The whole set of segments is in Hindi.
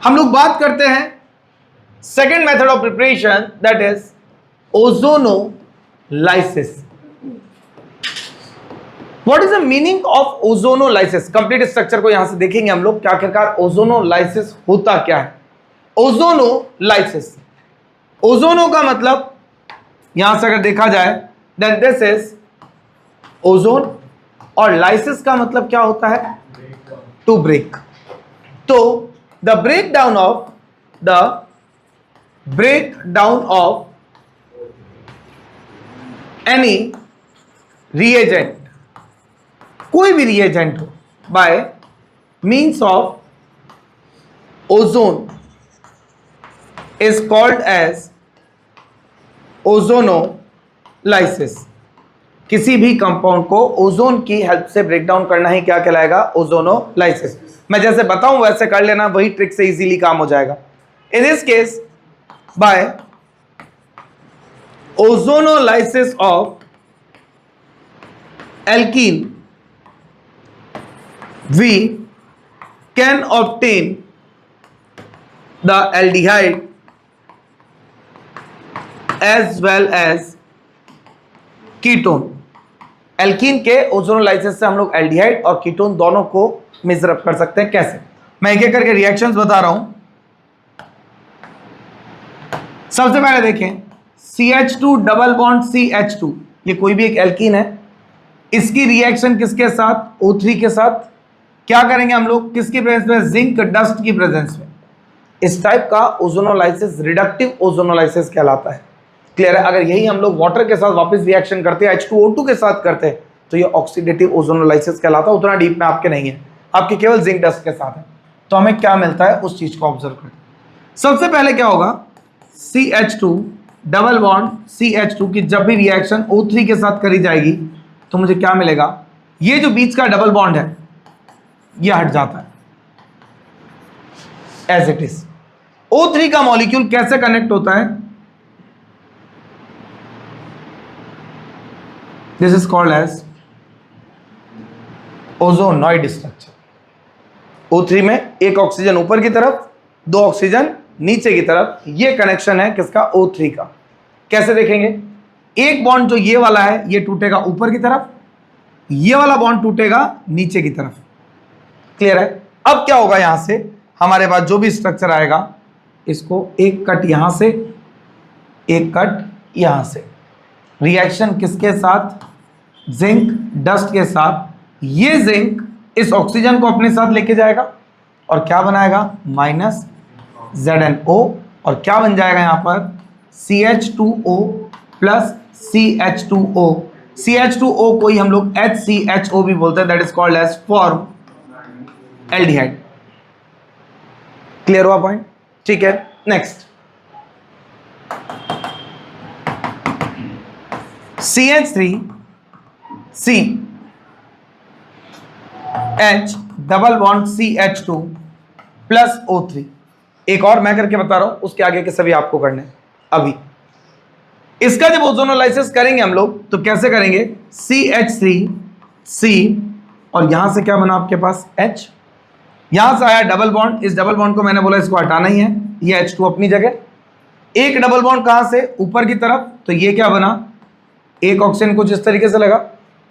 हम लोग बात करते हैं second method of preparation, that is ozonolysis. What is the meaning of ozonolysis? Complete structure को यहां से देखेंगे हम लोग कि आखिरकार ओजोनोलाइसिस होता क्या है। ओजोनोलाइसिस, ओजोनो का मतलब यहां से अगर देखा जाए देन दिस इज ओजोन, और लाइसिस का मतलब क्या होता है? To break. तो the breakdown of any reagent, कोई भी रिएजेंट हो, by means of ozone is called as ozonolysis. किसी भी कंपाउंड को ओजोन की हेल्प से ब्रेक डाउन करना ही क्या कहलाएगा? ओजोनोलाइसिस। मैं जैसे बताऊं वैसे कर लेना, वही ट्रिक से इजीली काम हो जाएगा। In this case by ozonolysis of alkene we can obtain the aldehyde as well as ketone. Alkene के ओजोनोलाइसिस से हम लोग एल्डिहाइड और कीटोन दोनों को मेजर अप कर सकते हैं। कैसे? मैं एक एक करके रिएक्शंस बता रहा हूं। सबसे पहले देखें CH2 डबल बॉन्ड CH2, ये कोई भी एक एल्कीन है, इसकी रिएक्शन किसके साथ? O3 के साथ। क्या करेंगे हम लोग? किसकी प्रेजेंस में? जिंक डस्ट की प्रेजेंस में। इस टाइप का ओजोनोलाइसिस रिडक्टिव ओजोनोलाइसिस कहलाता है। क्लियर है? अगर यही हम लोग वाटर के साथ वापस रिएक्शन करते हैं, H2O2 के साथ करते हैं, तो ये ऑक्सीडेटिव ओजोनोलाइसिस कहलाता है। उतना डीप में आपके नहीं है, आपके केवल जिंक डस्ट के साथ है। तो हमें क्या मिलता है उस चीज को ऑब्जर्व करें। सबसे पहले क्या होगा? CH2 डबल बॉन्ड CH2 की जब भी रिएक्शन O3 के साथ करी जाएगी तो मुझे क्या मिलेगा? ये जो बीच का डबल बॉन्ड है ये हट जाता है एज इट इज। O3 का मॉलिक्यूल कैसे कनेक्ट होता है? This is called as ozonide structure. O3 में एक ऑक्सीजन ऊपर की तरफ, दो ऑक्सीजन नीचे की तरफ, ये कनेक्शन है किसका? O3 का। कैसे देखेंगे? एक बॉन्ड जो ये वाला है ये टूटेगा ऊपर की तरफ, ये वाला बॉन्ड टूटेगा नीचे की तरफ। क्लियर है? अब क्या होगा? यहां से हमारे पास जो भी स्ट्रक्चर आएगा, इसको एक कट यहां से, एक कट यहां से। रिएक्शन किसके साथ? जिंक डस्ट के साथ। ये जिंक इस ऑक्सीजन को अपने साथ लेके जाएगा और क्या बनाएगा? माइनस ZnO, और क्या बन जाएगा यहां पर? CH2O plus CH2O। CH2O को ही हम लोग HCHO भी बोलते हैं, that is called as formaldehyde. Clear हुआ पॉइंट? ठीक है, next CH3CH double bond CH2 plus O3। एक और मैं करके बता रहा हूं, उसके आगे के सभी आपको करने हैं। अभी इसका जब ओजोनोलाइसिस करेंगे हम लोग तो कैसे करेंगे? CH3C, और यहां से क्या बना आपके पास? H। यहां से आया डबल बॉन्ड, इस डबल बॉन्ड को मैंने बोला इसको हटाना ही है, ये H2 अपनी जगह। एक डबल बॉन्ड कहां से? ऊपर की तरफ, तो ये क्या बना? एक ऑक्सीजन कुछ इस तरीके से लगा।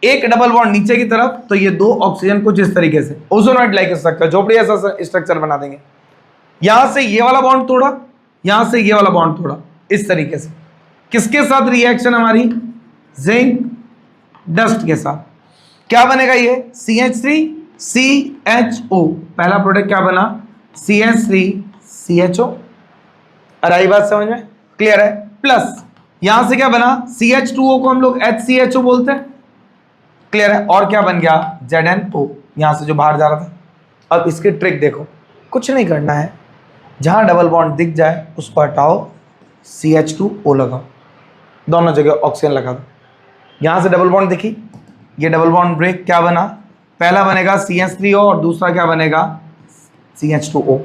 एक डबल बॉन्ड नीचे की तरफ, तो ये दो ऑक्सीजन कुछ इस तरीके से। ओजोनॉइड लाइक स्ट्रक्चर, झोपड़ी ऐसा स्ट्रक्चर बना देंगे। यहां से ये वाला बॉन्ड तोड़ा, यहां से ये वाला बॉन्ड तोड़ा, इस तरीके से। किसके साथ रिएक्शन हमारी? जिंक डस्ट के साथ। क्या बनेगा ये? CH3CHO। पहला प्रोडक्ट क्या बना? CH3CHO। आई बात समझ में? क्लियर है? प्लस यहां से क्या बना? CH2O को हम लोग HCHO बोलते हैं। क्लियर है? और क्या बन गया? ZnO, यहां से जो बाहर जा रहा था। अब इसकी ट्रिक देखो, कुछ नहीं करना है, जहां डबल बॉन्ड दिख जाए उसको हटाओ, CH2O लगाओ, दोनों जगह ऑक्सीजन लगा दो। यहां से डबल बॉन्ड दिखी, ये डबल बॉन्ड ब्रेक, क्या बना? पहला बनेगा CH3O और दूसरा क्या बनेगा? CH2O।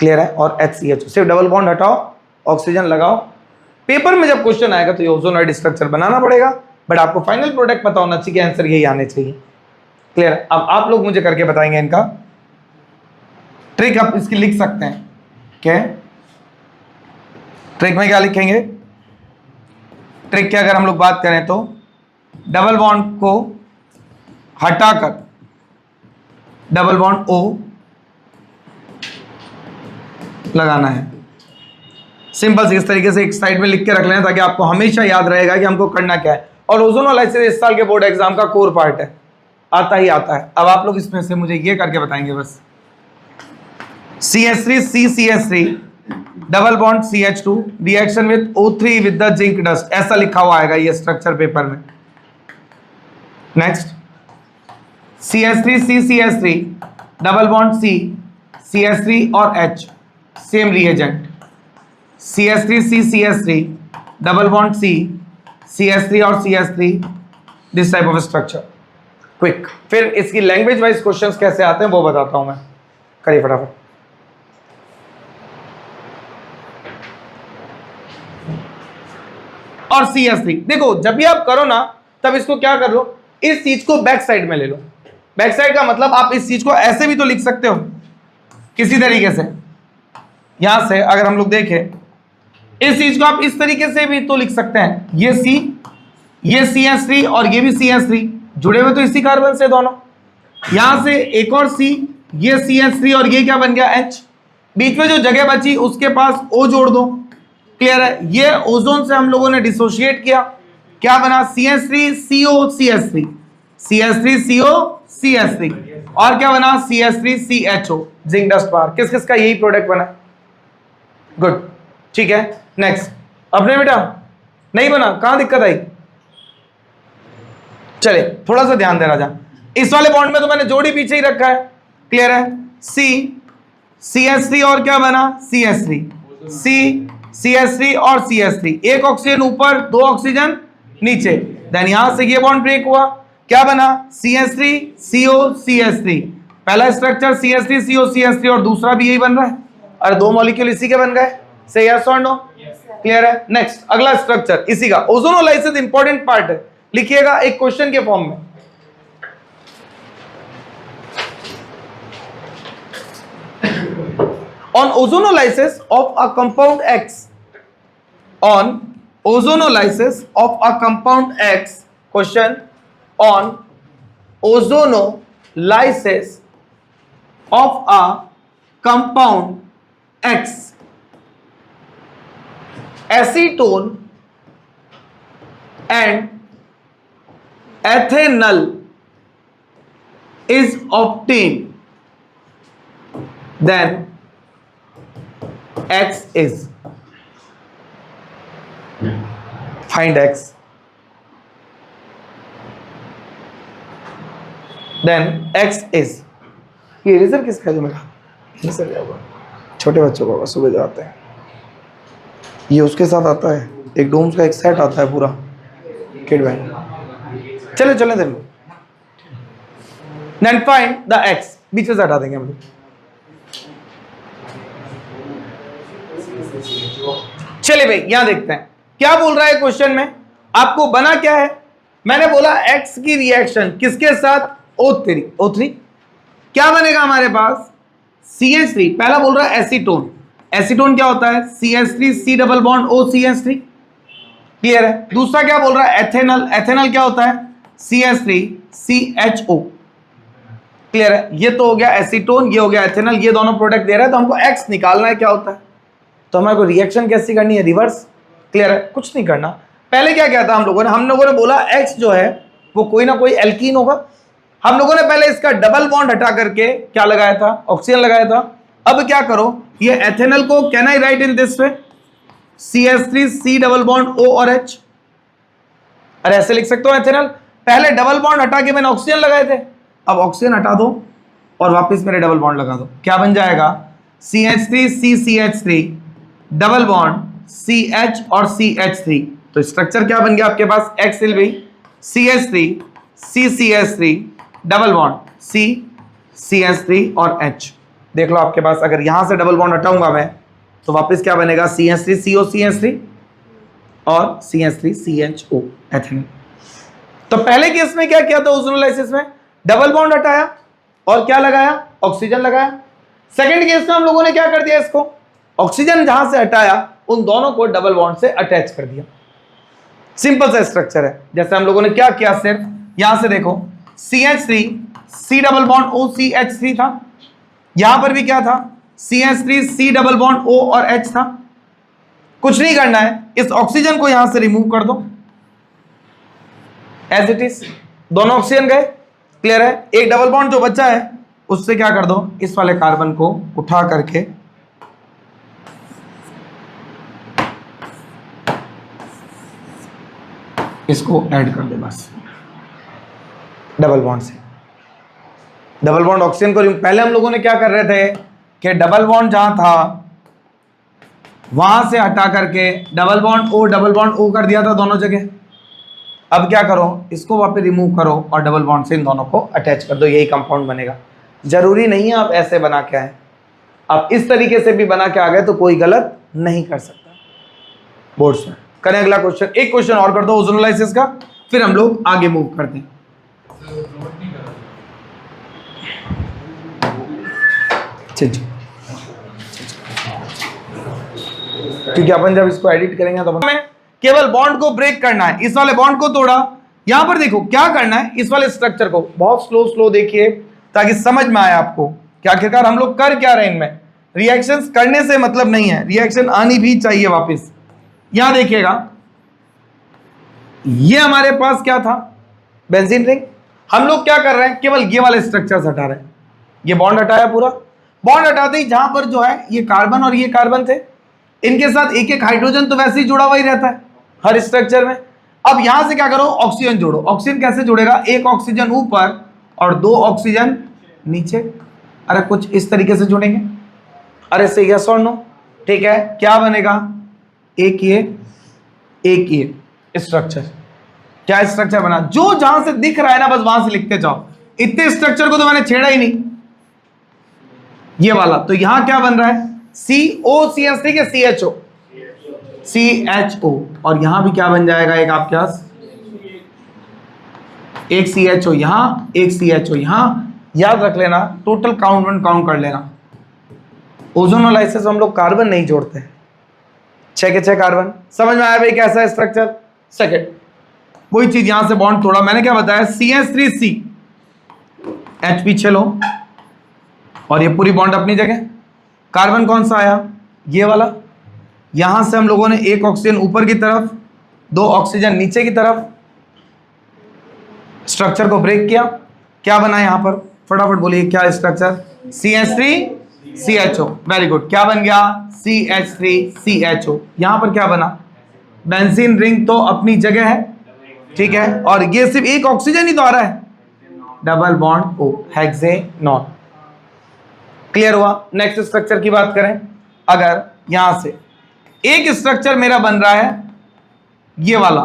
क्लियर है? और HCHO। सिर्फ डबल बॉन्ड हटाओ, ऑक्सीजन लगाओ। पेपर में जब क्वेश्चन आएगा तो ये ओजोनॉइड स्ट्रक्चर बनाना पड़ेगा, बट आपको फाइनल प्रोडक्ट पता होना चाहिए, आंसर यही आने चाहिए। क्लियर? अब आप लोग मुझे करके बताएंगे इनका। ट्रिक आप इसकी लिख सकते हैं। क्या ट्रिक में क्या लिखेंगे? ट्रिक की अगर हम लोग बात करें तो डबल बॉन्ड को हटाकर डबल बॉन्ड O लगाना है। सिंपल से इस तरीके से एक साइड में लिख के रख लेना ताकि आपको हमेशा याद रहेगा कि हमको करना क्या है। और ओजोनोलाइसिस इस साल के बोर्ड एग्जाम का कोर पार्ट है, आता ही आता है। अब आप लोग इसमें से मुझे ये करके बताएंगे बस। CH3 CCH3 double bond CH2 reaction with O3 with the zinc dust, ऐसा लिखा हुआ आएगा ये स्ट्रक्चर पेपर में। Next CH3 CCH3 double bond C CH3 और H same reagent. CH3 CCH3 double bond C CH3 और CH3 this type of structure. Quick, फिर इसकी लैंग्वेज वाइज क्वेश्चंस कैसे आते हैं वो बताता हूं मैं, करिए फटाफट। और CH3 देखो, जब भी आप करो ना तब इसको क्या कर लो, इस चीज को बैक साइड में ले लो। बैक साइड का मतलब आप इस चीज को ऐसे भी तो लिख सकते हो किसी तरीके से। यहां से अगर हम लोग देखें इस चीज को आप इस तरीके से भी तो लिख सकते हैं, ये C, ये CH3 और ये भी CH3 जुड़े हुए तो इसी कार्बन से दोनों। यहां से एक और C, ये CH3 और ये क्या बन गया H, बीच में जो जगह बची उसके पास O जोड़ दो। क्लियर है? ये ओजोन से हम लोगों ने डिसोशिएट किया, क्या बना CH3CO CH3, CH3CO CH3 और क्या बना CH3CHO, जिंक डस्ट पार। किस किस का यही प्रोडक्ट बना? गुड, ठीक है। नेक्स्ट, अपने बेटा नहीं बना, कहां दिक्कत आई? चले थोड़ा सा ध्यान देना जा, इस वाले बॉन्ड में तो मैंने जोड़ी पीछे ही रखा है। क्लियर है? C CH3 और क्या बना CH3, C CH3 और CH3, एक ऑक्सीजन ऊपर दो ऑक्सीजन नीचे। देन यहां से ये बॉन्ड ब्रेक हुआ, क्या बना CH3CO CH3। पहला स्ट्रक्चर CH3CO CH3 और दूसरा भी यही बन रहा है, और दो मॉलिक्यूल इसी के बन गए। से यस और नो? क्लियर है? नेक्स्ट, अगला स्ट्रक्चर इसी का। ओजोनोलाइसिस इंपॉर्टेंट पार्ट है, लिखिएगा एक क्वेश्चन के फॉर्म में। On ozonolysis of a compound X, on ozonolysis of a compound X, question on ozonolysis of a compound X, acetone and ethanol is obtained, then X is, find X, then X is। ये इरेजर किसका है जो मेरा इरेजर क्या होगा? छोटे बच्चों का होगा, सुबह जाते हैं। ये उसके साथ आता है, एक डोम्स का एक सेट आता है पूरा किड बैग। चले चले देख लो। देन फाइंड द X, बीच में से हटा देंगे हम लोग। चलिए भाई यहां देखते हैं क्या बोल रहा है क्वेश्चन में। आपको बना क्या है? मैंने बोला X की रिएक्शन किसके साथ? O3। क्या बनेगा हमारे पास? CH3। पहला बोल रहा है एसीटोन। एसीटोन क्या होता है? CH3C double bond O CH3। Clear है? दूसरा क्या बोल रहा है? एथेनॉल। एथेनॉल क्या होता है? CH3CHO। क्लियर है? ये तो हो गया एसीटोन, ये हो गया एथेनॉल, ये दोनों प्रोडक्ट दे रहा है, तो हमको X निकालना है क्या होता है। तो हमारे को रिएक्शन कैसी करनी है? रिवर्स। क्लियर है? कुछ नहीं करना। पहले क्या किया था हम लोगों ने बोला X जो है वो कोई ना कोई एल्कीन होगा। हम लोगों ने पहले इसका डबल बॉन्ड हटा करके क्या लगाया था? ऑक्सीजन लगाया था। अब क्या करो, ये एथेनॉल को can I right in this way CH3C double bond O और H। अरे ऐसे लिख सकते हो एथेनॉल। पहले डबल बॉन्ड हटा के मैंने ऑक्सीजन लगाए थे, अब ऑक्सीजन हटा दो और वापस मेरे डबल बॉन्ड लगा दो। क्या बन जाएगा? CH3CCH3 डबल बॉन्ड CH और CH3। तो स्ट्रक्चर क्या बन गया आपके पास? X will be CH3CCH3 double bond CCH3 और H। देख लो आपके पास, अगर यहां से डबल बॉन्ड हटाऊंगा मैं तो वापस क्या बनेगा? CH3CO CH3 और CH3CHO एथेनॉल। तो पहले केस में क्या किया था ओजोनोलाइसिस में? डबल बॉन्ड हटाया और क्या लगाया? ऑक्सीजन लगाया। सेकंड केस में हम लोगों ने क्या कर दिया, इसको ऑक्सीजन जहां से हटाया उन दोनों को डबल बॉन्ड से अटैच कर दिया। सिंपल सा स्ट्रक्चर है। जैसे हम लोगों ने क्या किया, सिर्फ यहां से देखो CH3 C double bond O CH3 था, यहां पर भी क्या था CH3 C double bond O और H था। कुछ नहीं करना है, इस ऑक्सीजन को यहां से रिमूव कर दो एज इट इज, दोनों ऑक्सीजन गए, क्लियर है। एक डबल बॉन्ड जो बचा है उससे क्या कर दो, इस वाले कार्बन को उठा करके इसको ऐड कर दे बस डबल बॉन्ड से। डबल बॉन्ड ऑक्सीजन को पहले हम लोगों ने क्या कर रहे थे कि डबल बॉन्ड जहां था वहां से हटा करके डबल बॉन्ड O कर दिया था दोनों जगह। अब क्या करो, इसको वापस रिमूव करो और डबल बॉन्ड से इन दोनों को अटैच कर दो, यही कंपाउंड बनेगा। जरूरी नहीं है आप ऐसे बना के आए, आप इस तरीके से भी बना के आ गए तो कोई गलत नहीं कर सकता बोर्ड्स में। करें अगला क्वेश्चन, एक क्वेश्चन और कर दो ओजोनोलाइसिस का, फिर हम लोग आगे मूव करते हैं। क्योंकि अपन जब इसको एडिट करेंगे तो हमें केवल बॉन्ड को ब्रेक करना है। इस वाले बॉन्ड को तोड़ा, यहां पर देखो क्या करना है, इस वाले स्ट्रक्चर को बहुत स्लो देखिए ताकि समझ में आए आपको कि आखिरकार हम लोग कर क्या रहे हैं। इनमें रिएक्शंस करने से मतलब नहीं है, रिएक्शन आनी भी चाहिए वापस। यहां देखिएगा ये हमारे पास क्या था, बेंजीन रिंग। हम लोग क्या कर रहे हैं, केवल ये वाले स्ट्रक्चर्स हटा रहे हैं। ये बॉन्ड हटाया, पूरा बॉन्ड हटाते ही जहां पर जो है ये कार्बन और ये कार्बन थे, इनके साथ एक एक हाइड्रोजन तो वैसे ही जुड़ा हुआ ही रहता है हर स्ट्रक्चर में। अब यहां से क्या करो, ऑक्सीजन जोड़ो। ऑक्सीजन कैसे जुड़ेगा, एक ऑक्सीजन ऊपर और दो ऑक्सीजन नीचे। अरे कुछ इस तरीके से जुड़ेंगे, अरे से यस और नो, ठीक है। क्या बनेगा, एक ये स्ट्रक्चर। क्या स्ट्रक्चर बना, जो जहां से दिख रहा है ना बस वहां से लिखते जाओ। इतने स्ट्रक्चर को तो मैंने छेड़ा ही नहीं, ये वाला। तो यहां क्या बन रहा है, COCH3 के CHO, और यहां भी क्या बन जाएगा, एक आपके पास एक CHO यहां, एक CHO यहां। याद रख लेना, टोटल काउंट कर लेना। ओजोनोलाइसिस हम लोग कार्बन नहीं जोड़ते हैं, 6 के 6 कार्बन। समझ में आया भाई कैसा स्ट्रक्चर। सेकंड वही चीज, यहां से बॉन्ड तोड़ा, मैंने क्या बताया, CH3C H पीछे लो और ये पूरी बॉन्ड अपनी जगह। कार्बन कौन सा आया, ये वाला। यहां से हम लोगों ने एक ऑक्सीजन ऊपर की तरफ, दो ऑक्सीजन नीचे की तरफ, स्ट्रक्चर को ब्रेक किया। क्या बना यहां पर, फटाफट बोलिए क्या स्ट्रक्चर, CH3CHO। वेरी गुड, क्या बन गया, CH3CHO। यहां पर क्या बना, बेंजीन रिंग तो अपनी जगह है, ठीक है। और ये सिर्फ एक ऑक्सीजन ही तो आ रहा है, double bond O, hexanone. Clear हुआ। नेक्स्ट स्ट्रक्चर की बात करें, अगर यहां से एक स्ट्रक्चर मेरा बन रहा है ये वाला,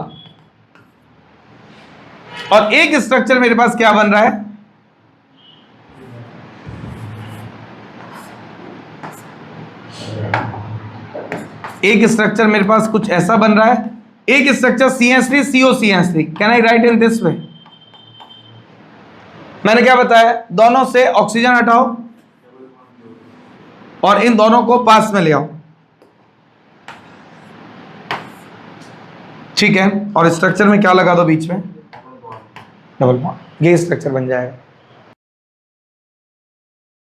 और एक स्ट्रक्चर मेरे पास क्या बन रहा है, एक स्ट्रक्चर मेरे पास कुछ ऐसा बन रहा है, एक structure CH3COCH3। Can I right in this way. मैंने क्या बताया, दोनों से ऑक्सीजन हटाओ और इन दोनों को पास में ले आओ, ठीक है। और स्ट्रक्चर में क्या लगा दो, बीच में डबल बॉन्ड, ये स्ट्रक्चर बन जाएगा।